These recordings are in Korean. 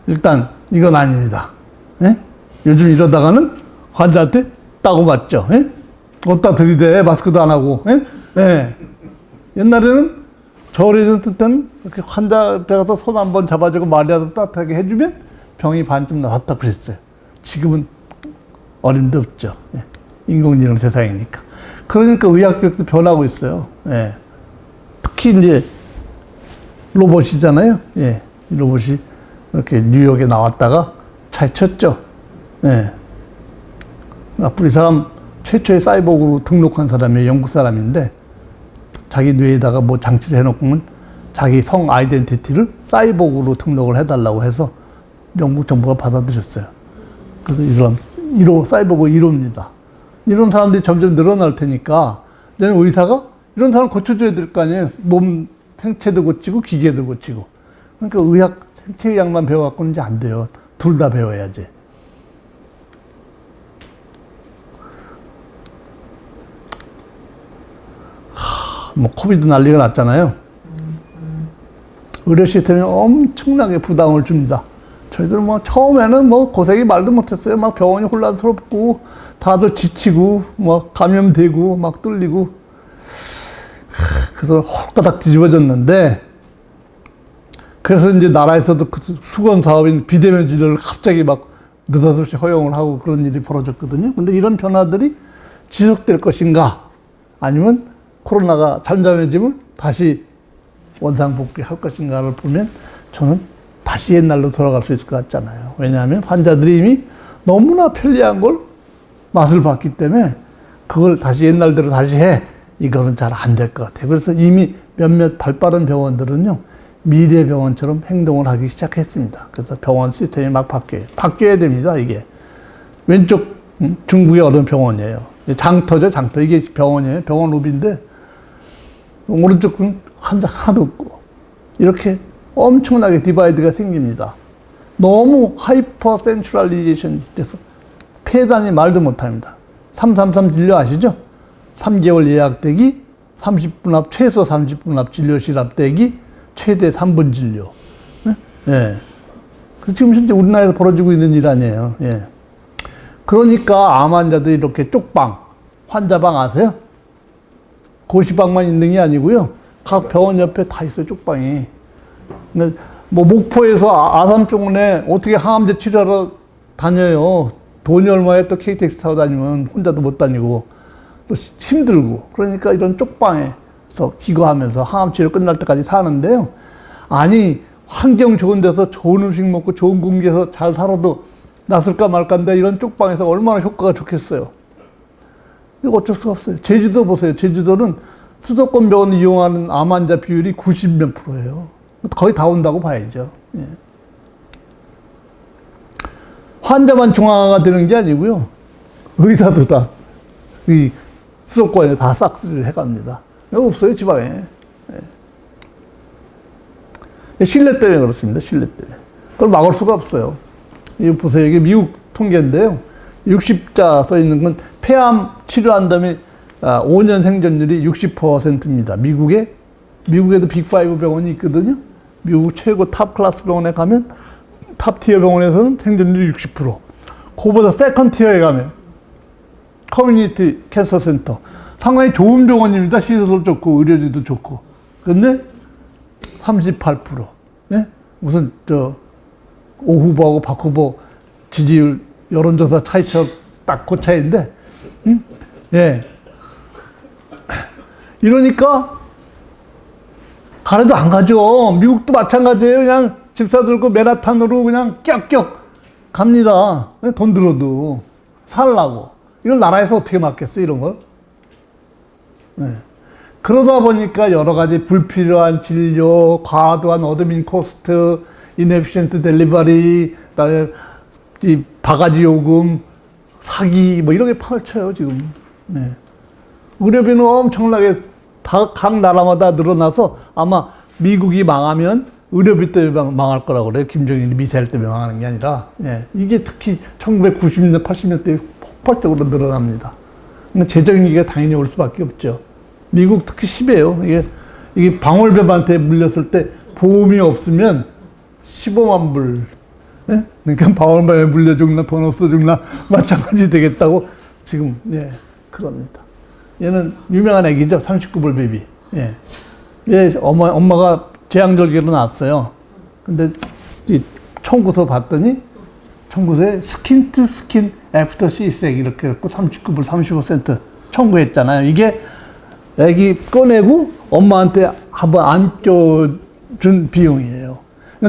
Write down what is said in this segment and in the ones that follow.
일단 이건 아닙니다. 예? 요즘 이러다가는 환자한테 따고 맞죠. 예? 어디다 들이대 마스크도 안 하고. 예? 예. 옛날에는 저어리던 때는 이렇게 환자 앞에 가서 손 한번 잡아주고 말이라도 따뜻하게 해주면 병이 반쯤 나았다 그랬어요. 지금은 어림도 없죠. 예. 인공지능 세상이니까. 그러니까 의학교육도 변하고 있어요. 예. 특히 이제 로봇이잖아요. 예. 이 로봇이 이렇게 뉴욕에 나왔다가 잘 쳤죠. 예. 우리 사람 최초의 사이보그로 등록한 사람이 영국 사람인데 자기 뇌에다가 뭐 장치를 해놓고는 자기 성 아이덴티티를 사이보그로 등록을 해달라고 해서 영국 정부가 받아들였어요. 그래서 이 사람 1호, 사이보그 1호입니다. 이런 사람들이 점점 늘어날 테니까 내는 의사가 이런 사람 고쳐줘야 될 거 아니에요. 몸 생체도 고치고 기계도 고치고. 그러니까 의학, 생체의학만 배워갖고는 이제 안 돼요. 둘 다 배워야지. 뭐 코비드 난리가 났잖아요. 의료 시스템이 엄청나게 부담을 줍니다. 저희들 뭐 처음에는 뭐 고생이 말도 못했어요. 막 병원이 혼란스럽고 다들 지치고 막 감염되고 막 뚫리고 그래서 홀가닥 뒤집어졌는데 그래서 이제 나라에서도 그 수건 사업인 비대면 진료를 갑자기 막 느닷없이 허용을 하고 그런 일이 벌어졌거든요. 근데 이런 변화들이 지속될 것인가 아니면 코로나가 잠잠해지면 다시 원상복귀할 것인가를 보면 저는 다시 옛날로 돌아갈 수 있을 것 같잖아요. 왜냐하면 환자들이 이미 너무나 편리한 걸 맛을 봤기 때문에 그걸 다시 옛날대로 다시 해. 이거는 잘 안 될 것 같아요. 그래서 이미 몇몇 발빠른 병원들은요, 미래 병원처럼 행동을 하기 시작했습니다. 그래서 병원 시스템이 막 바뀌어요. 바뀌어야 됩니다, 이게. 왼쪽 중국의 어느 병원이에요. 장터죠, 장터. 이게 병원이에요. 병원 로비인데, 오른쪽은 환자 하나도 없고, 이렇게 엄청나게 디바이드가 생깁니다. 너무 하이퍼 센트럴리제이션이 돼서 폐단이 말도 못합니다. 333 진료 아시죠? 3개월 예약대기, 30분 앞, 최소 30분 앞 진료실 앞 대기, 최대 3분 진료. 예. 지금 현재 우리나라에서 벌어지고 있는 일 아니에요. 예. 그러니까 암 환자들이 이렇게 쪽방, 환자방 아세요? 고시방만 있는 게 아니고요. 각 병원 옆에 다 있어요, 쪽방이. 근데 뭐 목포에서 아산병원에 어떻게 항암제 치료하러 다녀요. 돈이 얼마에 또 KTX 타고 다니면 혼자도 못 다니고 또 힘들고. 그러니까 이런 쪽방에서 기거하면서 항암 치료 끝날 때까지 사는데요. 아니 환경 좋은 데서 좋은 음식 먹고 좋은 공기에서 잘 살아도 낫을까 말까인데 이런 쪽방에서 얼마나 효과가 좋겠어요. 이거 어쩔 수가 없어요. 제주도 보세요. 제주도는 수도권 병원 이용하는 암 환자 비율이 90몇 %예요. 거의 다 온다고 봐야죠. 예. 환자만 중앙화가 되는 게 아니고요. 의사도 다 이 수도권에 다 싹쓸이를 해갑니다. 없어요, 지방에. 예. 신뢰 때문에 그렇습니다. 신뢰 때문에. 그걸 막을 수가 없어요. 이거 보세요. 이게 미국 통계인데요. 60자 써 있는 건 폐암 치료한 다음에 5년 생존율이 60%입니다. 미국에도 빅5 병원이 있거든요. 미국 최고 탑 클래스 병원에 가면 탑 티어 병원에서는 생존율이 60%. 그보다 세컨 티어에 가면 커뮤니티 캔서 센터. 상당히 좋은 병원입니다. 시설 좋고 의료진도 좋고. 근데 38%. 예? 무슨 오 후보하고 박 후보 지지율 여론조사 차이처럼 딱 그 차이인데, 예. 이러니까 가래도 안 가죠. 미국도 마찬가지예요. 그냥 집사 들고 맨하탄으로 그냥 껴껴 갑니다. 돈 들어도 살라고. 이걸 나라에서 어떻게 막겠어요, 이런 걸? 네. 그러다 보니까 여러 가지 불필요한 진료, 과도한 어드민 코스트, 이네피션트 델리버리, 그다음에 이 바가지 요금, 사기 뭐 이런 게 펼쳐요, 지금. 네. 의료비는 엄청나게 각 나라마다 늘어나서 아마 미국이 망하면 의료비 때문에 망할 거라고 그래요. 김정일이 미사일 때문에 망하는 게 아니라. 예. 이게 특히 1990년, 80년대에 폭발적으로 늘어납니다. 그러니까 재정위기가 당연히 올 수밖에 없죠. 미국 특히 심해요. 이게 방울뱀한테 물렸을 때 보험이 없으면 15만 불, 예? 그러니까 방울방에 물려 죽나 돈 없어 죽나 마찬가지 되겠다고 지금 예 그럽니다. 얘는 유명한 애기죠. 39불 베비. 예. 얘 엄마가 재앙절개로 낳았어요. 근데 이 청구서 봤더니 청구서에 스킨 투 스킨 애프터 시색 이렇게 했고 39불 35센트 청구했잖아요. 이게 애기 꺼내고 엄마한테 한번 안겨준 비용이에요.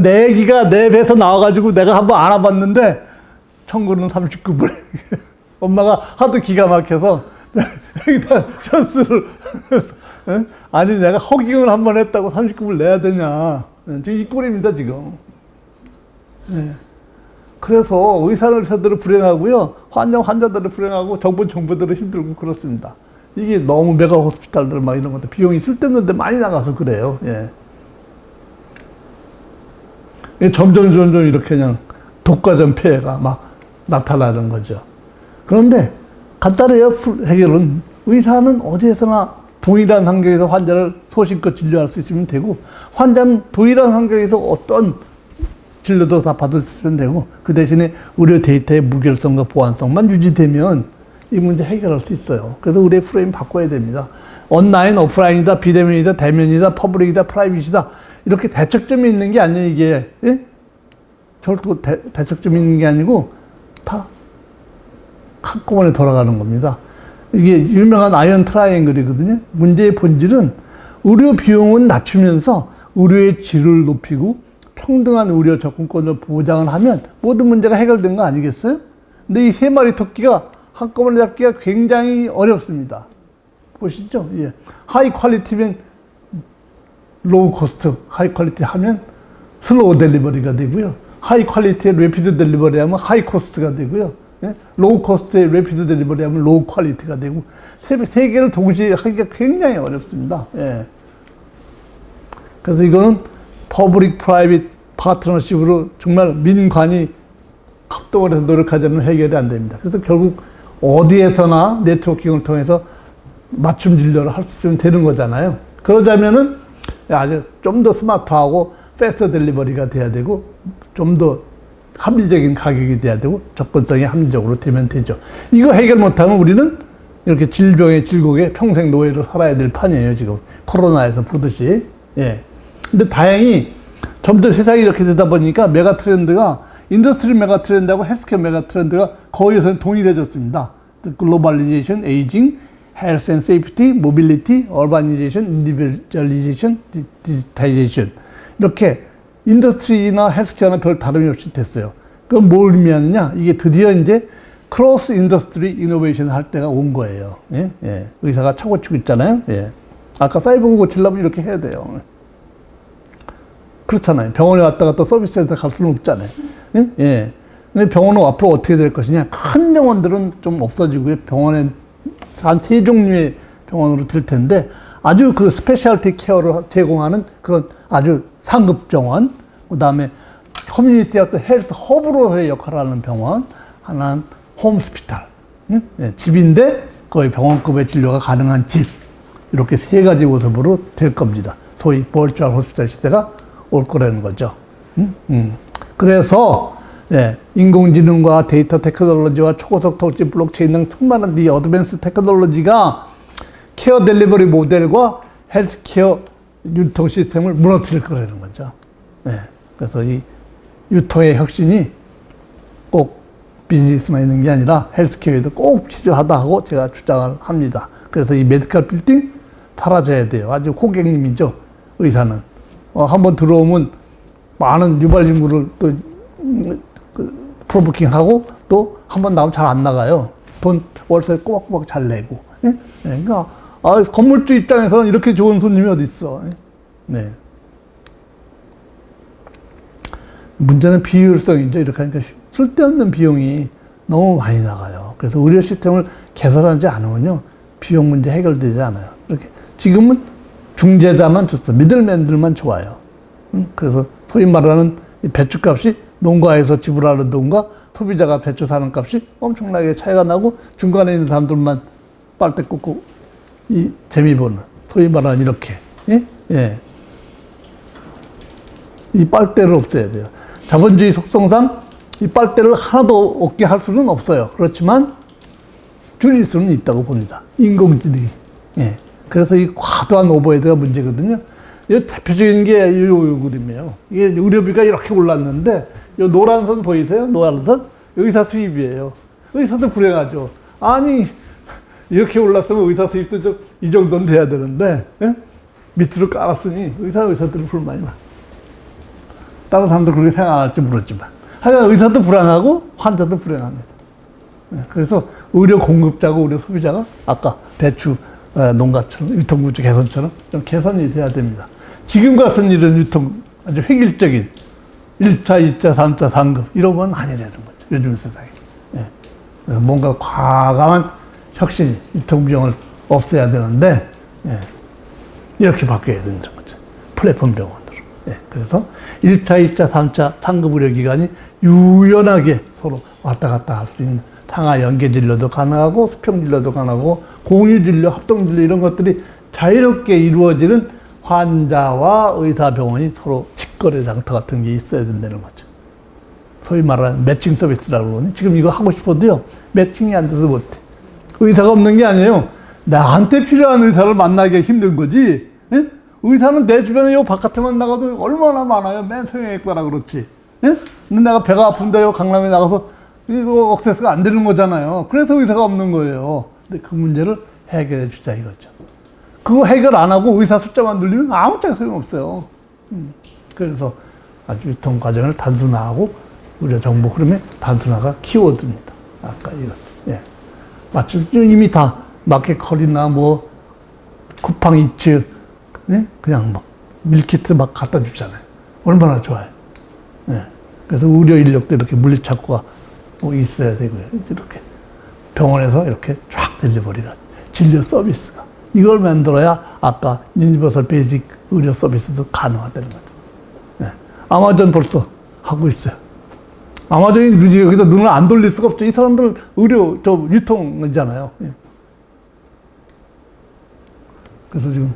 내 애기가 내 배에서 나와가지고 내가 한번 안아봤는데 청구는 39불. 엄마가 하도 기가 막혀서 여기다 셔츠를 아니 내가 허깅을 한번 했다고 39불 내야 되냐. 지금 이 꼴입니다 지금. 네. 그래서 의사들은 불행하고요. 환자들은 불행하고 정부들은 힘들고 그렇습니다. 이게 너무 메가 호스피탈들 막 이런 것들 비용이 쓸데없는데 많이 나가서 그래요. 예. 점점 이렇게 그냥 독과점 폐해가 막 나타나는 거죠. 그런데 간단해요. 해결은 의사는 어디에서나 동일한 환경에서 환자를 소신껏 진료할 수 있으면 되고 환자는 동일한 환경에서 어떤 진료도 다 받을 수 있으면 되고 그 대신에 의료 데이터의 무결성과 보안성만 유지되면 이 문제 해결할 수 있어요. 그래서 의료 프레임 바꿔야 됩니다. 온라인, 오프라인이다, 비대면이다, 대면이다, 퍼블릭이다, 프라이빗이다 이렇게 대척점이 있는 게 아니에요. 이게 예? 절도 대척점이 있는 게 아니고 다 한꺼번에 돌아가는 겁니다. 이게 유명한 아이언 트라이앵글이거든요. 문제의 본질은 의료 비용은 낮추면서 의료의 질을 높이고 평등한 의료 접근권을 보장을 하면 모든 문제가 해결된 거 아니겠어요? 근데 이 세 마리 토끼가 한꺼번에 잡기가 굉장히 어렵습니다. 보시죠? 예. 하이 퀄리티면 로우 코스트, 하이 퀄리티 하면 슬로우 델리버리가 되고요. 하이 퀄리티의 레피드 델리버리 하면 하이 코스트가 되고요. 예? 로우 코스트의 레피드 델리버리 하면 로우 퀄리티가 되고 세 개를 동시에 하기가 굉장히 어렵습니다. 예. 그래서 이거는 퍼블릭 프라이빗 파트너십으로 정말 민관이 합동을 해서 노력하지 않으면 해결이 안 됩니다. 그래서 결국 어디에서나 네트워킹을 통해서 맞춤 진료를 할 수 있으면 되는 거잖아요. 그러자면은 아주 좀 더 스마트하고 패스트 델리버리가 돼야 되고 좀 더 합리적인 가격이 돼야 되고 접근성이 합리적으로 되면 되죠. 이거 해결 못하면 우리는 이렇게 질병의 질곡에 평생 노예로 살아야 될 판이에요. 지금 코로나에서 보듯이. 예. 근데 다행히 점점 세상이 이렇게 되다 보니까 메가 트렌드가 인더스트리 메가 트렌드하고 헬스케어 메가 트렌드가 거의 요새 동일해졌습니다. 글로벌리제이션, 에이징, 헬스 앤 세이프티, 모빌리티, 얼바니제이션, 인디비주얼리제이션, 디지타이제이션 이렇게 인더스트리나 헬스케어나 별 다름이 없이 됐어요. 그건 뭘 의미하느냐? 이게 드디어 이제 크로스 인더스트리 이노베이션 할 때가 온 거예요. 예? 예. 의사가 차고 치고 있잖아요. 예. 아까 사이버그 고치려면 이렇게 해야 돼요. 그렇잖아요. 병원에 왔다가 또 서비스센터 갈 수는 없잖아요. 예? 예. 근데 병원은 앞으로 어떻게 될 것이냐? 큰 병원들은 좀 없어지고요. 병원에 한 3종류의 병원으로 될 텐데 아주 그 스페셜티 케어를 제공하는 그런 아주 상급 병원, 그 다음에 커뮤니티 어떤 헬스 허브로서의 역할을 하는 병원, 하나는 홈스피탈, 예? 집인데 거의 병원급의 진료가 가능한 집, 이렇게 3가지 모습으로 될 겁니다. 소위 버추얼 호스피탈 시대가 올 거라는 거죠. 그래서 예, 인공지능과 데이터 테크놀로지와 초고속 통치 블록체인 등 수많은 이 어드밴스 테크놀로지가 케어 델리버리 모델과 헬스케어 유통 시스템을 무너뜨릴 거라는 거죠. 예, 그래서 이 유통의 혁신이 꼭 비즈니스만 있는 게 아니라 헬스케어에도 꼭 필요하다 하고 제가 주장을 합니다. 그래서 이 메디컬 빌딩 사라져야 돼요. 아주 호객님이죠. 의사는. 한번 들어오면 많은 유발 인구를 또 프로부킹하고 또 한번 나오면 잘 안 나가요. 돈 월세 꼬박꼬박 잘 내고. 예? 네, 그러니까 건물주 입장에서는 이렇게 좋은 손님이 어디 있어. 네. 문제는 비효율성이죠. 이렇게 하니까 쓸데없는 비용이 너무 많이 나가요. 그래서 의료 시스템을 개선하지 않으면요 비용 문제 해결되지 않아요. 이렇게 지금은 중재자만 좋죠. 미들맨들만 좋아요. 그래서 소위 말하는 배추값이 농가에서 지불하는 돈과 소비자가 배추 사는 값이 엄청나게 차이가 나고 중간에 있는 사람들만 빨대 꽂고 이 재미 보는 소위 말하는 이렇게 예? 예. 이 빨대를 없애야 돼요. 자본주의 속성상 이 빨대를 하나도 없게 할 수는 없어요. 그렇지만 줄일 수는 있다고 봅니다. 인공지능이. 예. 그래서 이 과도한 오버헤드가 문제거든요. 이 대표적인 게 이 그림이에요. 이게 의료비가 이렇게 올랐는데, 이 노란 선 보이세요? 노란 선? 의사 수입이에요. 의사도 불행하죠. 아니, 이렇게 올랐으면 의사 수입도 좀 이 정도는 돼야 되는데, 예? 밑으로 깔았으니 의사들은 불만이 많아. 다른 사람들 그렇게 생각할지 모르지만. 하여간 의사도 불안하고 환자도 불행합니다. 예, 그래서 의료 공급자고 의료 소비자가 아까 배추 농가처럼 유통구조 개선처럼 좀 개선이 돼야 됩니다. 지금 같은 이런 유통 아주 획일적인 1차, 2차, 3차, 3급 이런 건 아니라는 거죠. 요즘 세상에. 예. 뭔가 과감한 혁신이 유통비용을 없애야 되는데 예. 이렇게 바뀌어야 된다는 거죠. 플랫폼 병원으로. 예. 그래서 1차, 2차, 3차, 3급 의료기관이 유연하게 서로 왔다 갔다 할 수 있는 상하 연계 진료도 가능하고 수평 진료도 가능하고 공유 진료, 합동 진료 이런 것들이 자유롭게 이루어지는 환자와 의사 병원이 서로 직거래 장터 같은 게 있어야 된다는 거죠. 소위 말하는 매칭 서비스라고 그러니 지금 이거 하고 싶어도요 매칭이 안 돼서 못해. 의사가 없는 게 아니에요. 나한테 필요한 의사를 만나기가 힘든 거지. 예? 의사는 내 주변에 요 바깥에만 나가도 얼마나 많아요. 맨 성형외과라 그렇지. 예? 근데 내가 배가 아픈데 요 강남에 나가서 이거 억세스가 안 되는 거잖아요. 그래서 의사가 없는 거예요. 근데 그 문제를 해결해 주자 이거죠. 그거 해결 안 하고 의사 숫자만 늘리면 아무 짝에 소용없어요. 그래서 아주 유통 과정을 단순화하고 의료 정보 흐름의 단순화가 키워드입니다. 아까 이거. 예. 마치 이미 다 마켓컬이나 뭐 쿠팡 이츠 예? 그냥 막 밀키트 막 갖다 주잖아요. 얼마나 좋아요. 예. 그래서 의료 인력도 이렇게 물리창고가 있어야 되고요. 이렇게 병원에서 이렇게 쫙 딜리버리가 진료 서비스가 이걸 만들어야 아까 유니버설 베이직 의료 서비스도 가능하다는 거죠. 네. 아마존 벌써 하고 있어요. 아마존이 여기다 눈을 안 돌릴 수가 없죠. 이 사람들 의료 유통이잖아요. 예. 그래서 지금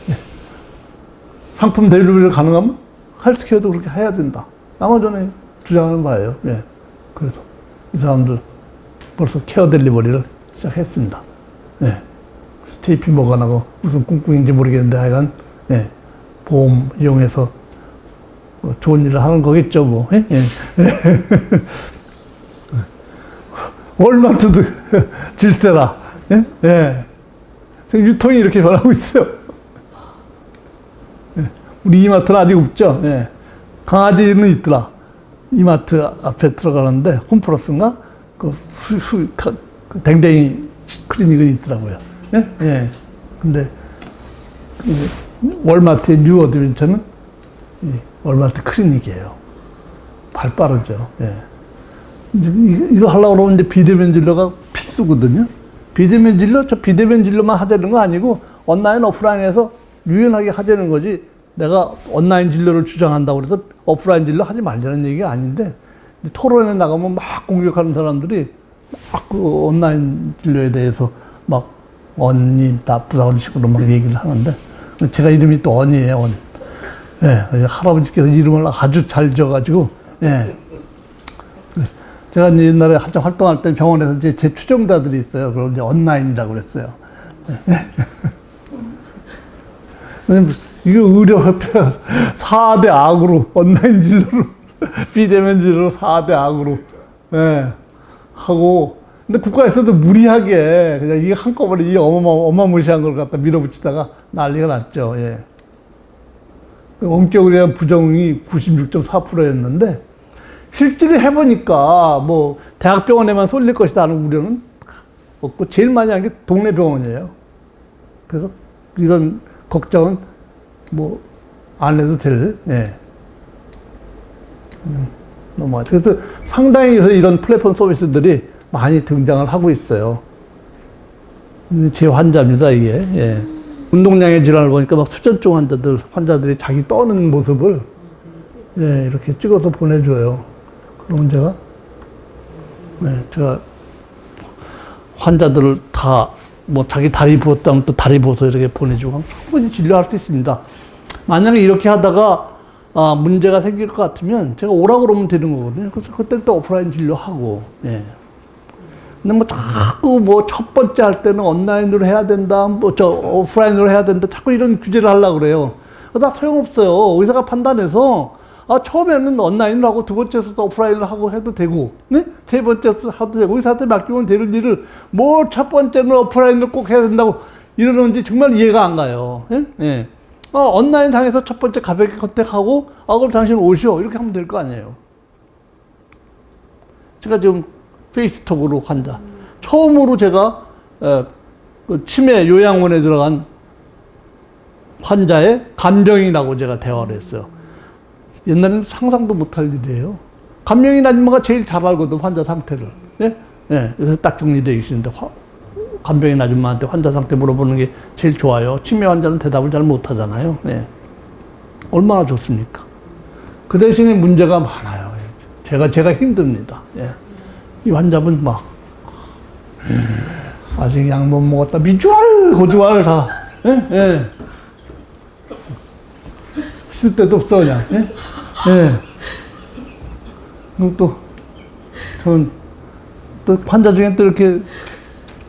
예. 상품 딜리버리가 가능하면 헬스케어도 그렇게 해야 된다. 아마존이 주장하는 바예요. 예. 그래서 이 사람들 벌써 케어 딜리버리를 시작했습니다. 예. JP 모건하고 무슨 꿍꿍인지 모르겠는데 하여간 예. 보험 이용해서 뭐 좋은 일을 하는 거겠죠 뭐. 예? 예. 월마트도 질세라. 예? 예. 지금 유통이 이렇게 변하고 있어요. 예. 우리 이마트는 아직 없죠. 예. 강아지는 있더라. 이마트 앞에 들어가는데 홈플러스인가 그 댕댕이 클리닉은 있더라고요. 예? 예. 근데 월마트의 뉴 어드벤처는 월마트 클리닉이에요. 발 빠르죠. 예. 이거 하려고 그러면 이제 비대면 진료가 필수거든요. 비대면 진료, 저 비대면 진료만 하자는 거 아니고 온라인, 오프라인에서 유연하게 하자는 거지. 내가 온라인 진료를 주장한다고 그래서 오프라인 진료 하지 말자는 얘기가 아닌데 토론에 나가면 막 공격하는 사람들이 막 그 온라인 진료에 대해서 막 언니 나쁘다 그런 식으로 막 얘기를 하는데 제가 이름이 또 언이에요. 언. 예, 할아버지께서 이름을 아주 잘 지어가지고 예. 제가 옛날에 한참 활동할 때 병원에서 이제 제 추종자들이 있어요. 그걸 이제 온라인이라고 그랬어요. 이거 의료협회가 4대 악으로, 온라인 진료로, 비대면 진료로 4대 악으로, 예, 하고, 근데 국가에서도 무리하게, 그냥 이게 한꺼번에 이 어마무시한 걸 갖다 밀어붙이다가 난리가 났죠, 예. 원격에 대한 부정이 96.4%였는데, 실제로 해보니까, 뭐, 대학병원에만 쏠릴 것이다 하는 우려는 없고, 제일 많이 한 게 동네 병원이에요. 그래서 이런 걱정은 뭐, 안 해도 될, 예. 넘어가죠. 그래서 상당히 이런 플랫폼 서비스들이 많이 등장을 하고 있어요. 제 환자입니다, 이게. 예. 운동량의 질환을 보니까 막 수전증 환자들이 자기 떠는 모습을 예, 이렇게 찍어서 보내줘요. 그러면 제가 환자들을 다 뭐 자기 다리 부었다면 또 다리 부어서 이렇게 보내주고 충분히 진료할 수 있습니다. 만약에 이렇게 하다가 문제가 생길 것 같으면 제가 오라고 그러면 되는 거거든요. 그래서 그때 또 오프라인 진료하고, 예. 근데 뭐 자꾸 뭐 첫 번째 할 때는 온라인으로 해야 된다, 오프라인으로 해야 된다, 자꾸 이런 규제를 하려고 그래요. 다 소용없어요. 의사가 판단해서, 처음에는 온라인으로 하고 두 번째에서 오프라인으로 하고 해도 되고, 네? 세 번째에서 해도 되고, 의사한테 맡기면 되는 일을 뭐 첫 번째는 오프라인으로 꼭 해야 된다고 이러는지 정말 이해가 안 가요. 예? 예. 온라인 상에서 첫 번째 가볍게 컨택하고, 그럼 당신 오시오. 이렇게 하면 될 거 아니에요. 제가 지금 페이스톡으로 환자. 처음으로 제가, 그 치매 요양원에 들어간 환자의 간병인 하고 제가 대화를 했어요. 옛날에는 상상도 못할 일이에요. 간병인 아줌마가 제일 잘 알거든, 환자 상태를. 예? 예. 요새 딱 정리되어 계시는데, 간병인 아줌마한테 환자 상태 물어보는 게 제일 좋아요. 치매 환자는 대답을 잘 못하잖아요. 예. 얼마나 좋습니까? 그 대신에 문제가 많아요. 제가 힘듭니다. 예. 이 환자분 막, 아직 약 못 먹었다. 미주알, 고주알 다. 예? 예. 씻을 데도 없어, 그냥. 예? 예. 그리고 또 환자 중에 또 이렇게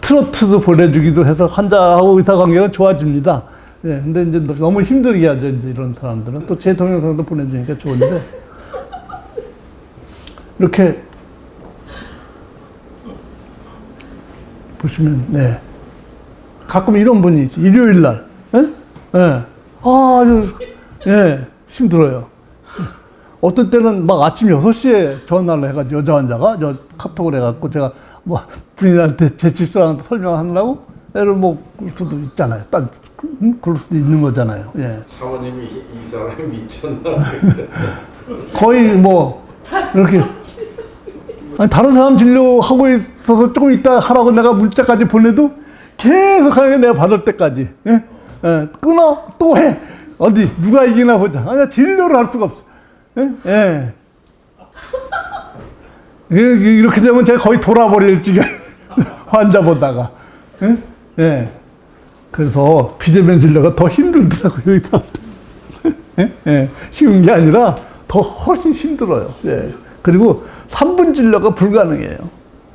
트로트도 보내주기도 해서 환자하고 의사 관계가 좋아집니다. 예, 근데 이제 너무 힘들게 하죠, 이제 이런 사람들은. 또 제 동영상도 보내주니까 좋은데. 이렇게 보시면, 네. 가끔 이런 분이 있죠. 일요일 날. 예? 예. 아주, 예, 힘들어요. 어떤 때는 막 아침 6시에 전화를 해가지고 여자 환자가 카톡을 해갖고 제가 뭐 부인한테 제 집사람한테 설명하느라고 애를 뭐 그럴 수도 있잖아요. 그럴 수도 있는 거잖아요. 예. 사모님이 이 사람이 미쳤나? 거의 뭐 이렇게 다른 사람 진료하고 있어서 조금 이따 하라고 내가 문자까지 보내도 계속 하는 게 내가 받을 때까지. 예? 예. 끊어 또 해. 어디 누가 이기나 보자. 진료를 할 수가 없어. 예? 예. 이렇게 되면 제가 거의 돌아버릴 지경 환자 보다가. 예? 예. 그래서 비대면 진료가 더 힘들더라고요, 이 사람들. 예? 예. 쉬운 게 아니라 더 훨씬 힘들어요. 예. 그리고 3분 진료가 불가능해요.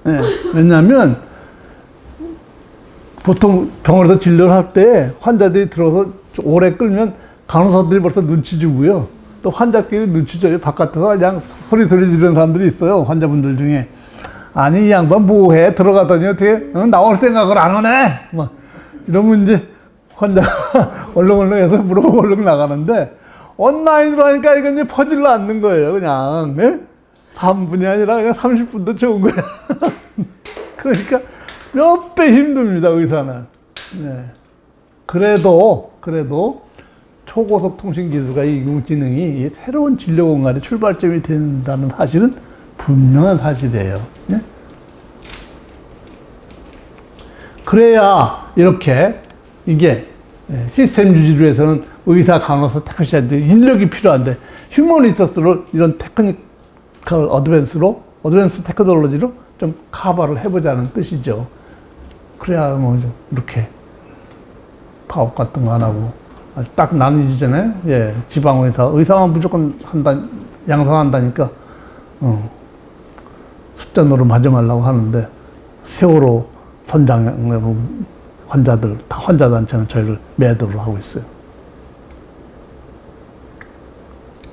예. 왜냐하면 보통 병원에서 진료를 할 때 환자들이 들어서 오래 끌면 간호사들이 벌써 눈치 주고요. 또 환자끼리 눈치 줘요. 바깥에서 그냥 소리 지르는 사람들이 있어요. 환자분들 중에. 아니, 이 양반 뭐해? 들어가더니 어떻게 나올 생각을 안 하네? 막 이러면 이제 환자가 얼렁얼렁해서 물어보고 얼렁 나가는데 온라인으로 하니까 이건 이제 퍼질러 앉는 거예요. 그냥. 네? 3분이 아니라 그냥 30분도 좋은 거야. 그러니까 몇 배 힘듭니다, 의사는. 네. 그래도 초고속 통신 기술과 인공지능이 새로운 진료 공간의 출발점이 된다는 사실은 분명한 사실이에요. 네? 그래야 이렇게 이게 시스템 유지를 위해서는 의사, 간호사, 테크니션들 인력이 필요한데 휴먼 리소스를 이런 테크니컬 어드밴스 테크놀로지로 좀 커버를 해보자는 뜻이죠. 그래야 뭐 이렇게 파업 같은 거 안 하고 아주 딱 나뉘잖아요. 예, 의사만 무조건 양성한다니까 숫자 노름하지 말라고 하는데 세월호 선장 환자들 다 환자 단체는 저희를 매도를 하고 있어요.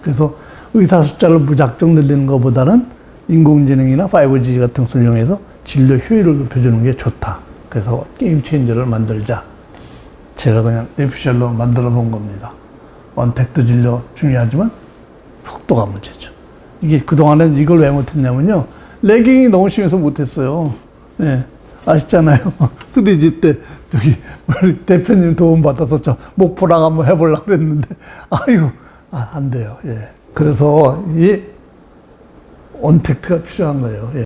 그래서 의사 숫자를 무작정 늘리는 것보다는 인공지능이나 5G 같은 것을 이용해서 진료 효율을 높여주는 게 좋다. 그래서 게임 체인저를 만들자. 제가 그냥 내피셜로 만들어 본 겁니다. 언택트 진료 중요하지만 속도가 문제죠. 이게 그동안엔 이걸 왜 못했냐면요. 레깅이 너무 심해서 못했어요. 예. 아시잖아요. 3G 때 우리 대표님 도움 받아서 저 목포랑 한번 해보려고 그랬는데 안 돼요. 예. 그래서 이 언택트가 필요한 거예요. 예.